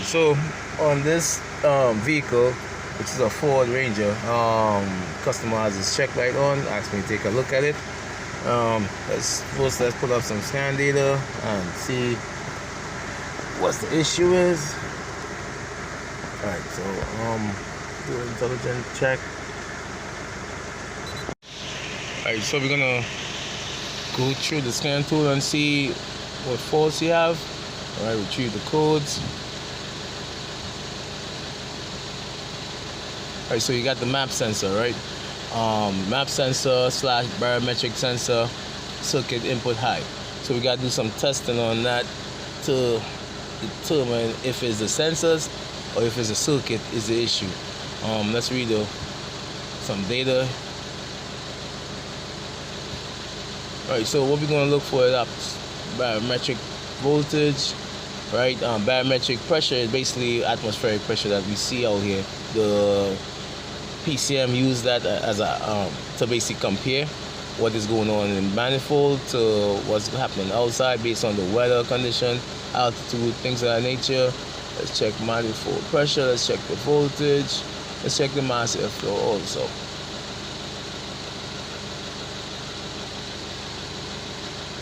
So on this vehicle, which is a Ford Ranger, customer has his check light on, asked me to take a look at it. Let's put up some scan data and see what the issue is. Alright, so do an intelligent check. Alright, so we're gonna go through the scan tool and see what faults you have. Alright, retrieve the codes. Alright, so you got the map sensor, right? Map sensor / barometric sensor, circuit input high. So we gotta do some testing on that to determine if it's the sensors or if it's the circuit is the issue. Let's read some data. Alright, so what we're gonna look for is barometric voltage, right? Barometric pressure is basically atmospheric pressure that we see out here. The PCM use that as a to basically compare what is going on in the manifold to what's happening outside based on the weather condition, altitude, things of that nature. Let's check manifold pressure. Let's check the voltage. Let's check the mass airflow also.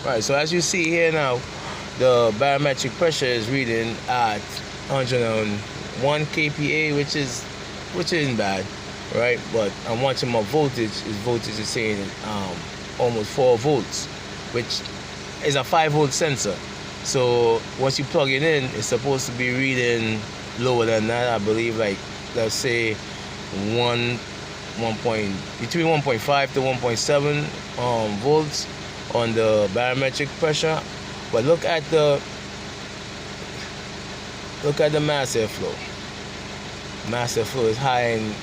Right. So as you see here now, the barometric pressure is reading at 101 kPa, which isn't bad. Right, but I'm watching my voltage. His voltage is saying almost 4 volts, which is a 5-volt sensor. So once you plug it in, it's supposed to be reading lower than that. I believe, like, let's say between 1.5 to 1.7 volts on the barometric pressure. But look at the mass airflow. Mass airflow is high in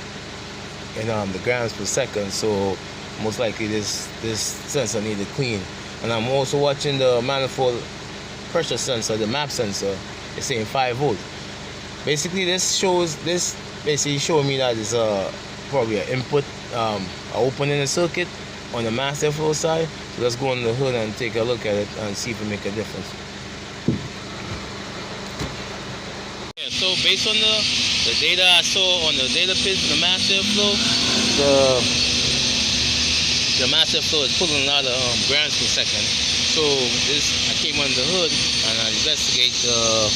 the grams per second, so most likely this sensor needed clean. And I'm also watching the manifold pressure sensor, the map sensor. It's saying 5 volts. Basically, this showing me that it's probably an input, opening the circuit on the mass airflow side. So let's go on the hood and take a look at it and see if it makes a difference. Yeah, so based on the data I saw on the data pins, the mass airflow, the mass airflow is pulling a lot of grams per second. So I came on the hood and I investigate the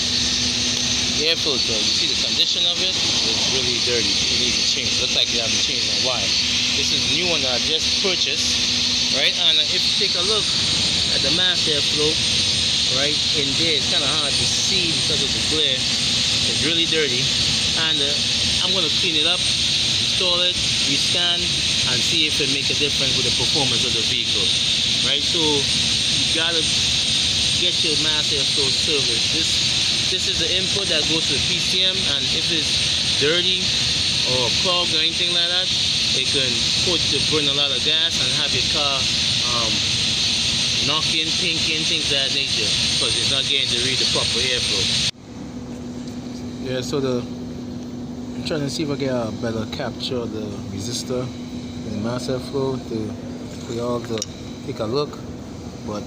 air filter. You see the condition of it? It's really dirty. It needs to change. Looks like you haven't changed in a while. This is a new one that I just purchased, right? And if you take a look at the mass airflow, right in there, it's kind of hard to see because of the glare. It's really dirty, and I'm going to clean it up, install it, rescan, and see if it makes a difference with the performance of the vehicle, right? So you got to get your mass airflow service. This is the input that goes to the PCM, and if it's dirty or clogged or anything like that, it can put to burn a lot of gas and have your car knocking, pinking, things of that nature, because it's not getting to read the proper airflow. Yeah, so I'm trying to see if I get a better capture of the resistor and the mass airflow for y'all to take a look, but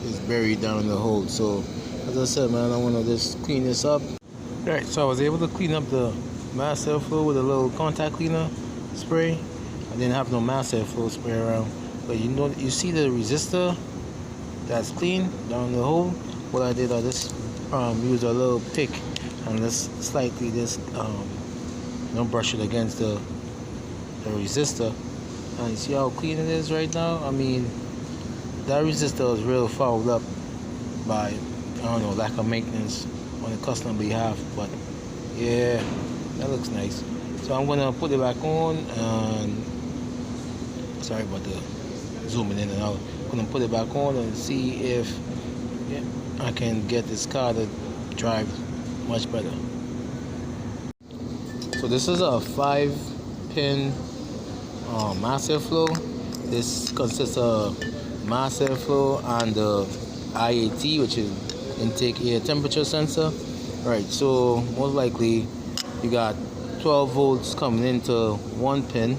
it's buried down in the hole. So as I said, man, I want to just clean this up. Alright, so I was able to clean up the mass airflow with a little contact cleaner spray. I didn't have no mass airflow spray around, but you see the resistor that's clean down the hole. What I did, I just used a little pick and just slightly brush it against the resistor, and you see how clean it is right now. I mean, that resistor is real fouled up by, I don't know, lack of maintenance on the customer behalf, but yeah, that looks nice. So I'm gonna put it back on, and sorry about the zooming in and out. I'm gonna put it back on and see if I can get this car to drive much better. So this is a 5-pin mass airflow. This consists of mass airflow and the IAT, which is intake air temperature sensor. Right, so most likely you got 12 volts coming into one pin.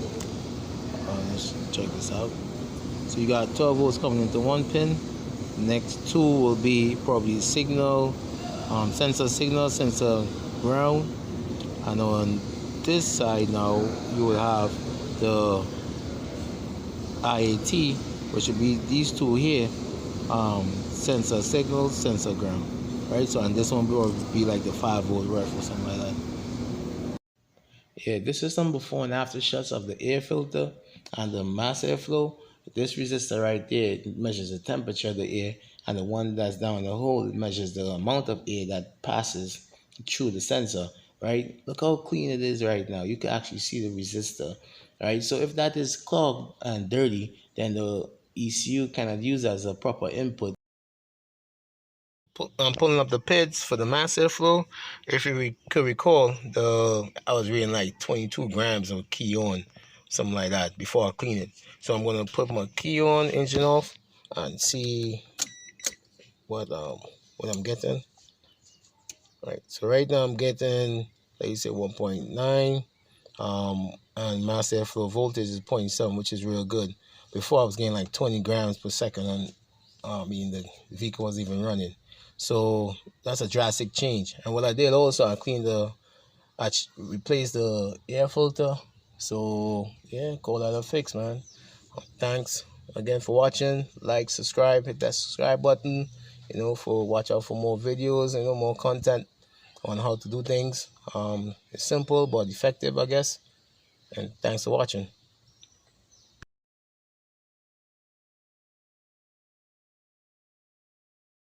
Let's check this out. So you got 12 volts coming into one pin. Next two will be probably signal, sensor ground, and on this side now you will have the IAT, which would be these two here, sensor signal, sensor ground, right? So and this one will be like the 5-volt ref or something like that. Yeah, this is some before and after shots of the air filter and the mass airflow. This resistor right there measures the temperature of the air, and the one that's down the hole measures the amount of air that passes through the sensor, right? Look how clean it is right now. You can actually see the resistor, right? So if that is clogged and dirty, then the ECU cannot use as a proper input. I'm pulling up the PIDs for the mass airflow. If you could recall, I was reading like 22 grams of key on, something like that, before I clean it. So I'm gonna put my key on, engine off, and see what I'm getting. Right. So right now I'm getting, like you said, 1.9. And mass airflow voltage is 0.7, which is real good. Before I was getting like 20 grams per second on, the vehicle was even running. So that's a drastic change. And what I did also, I replaced the air filter. So yeah, call that a fix, man. Thanks again for watching. Like, subscribe, hit that subscribe button. For watch out for more videos and more content on how to do things. It's simple but effective, I guess. And thanks for watching.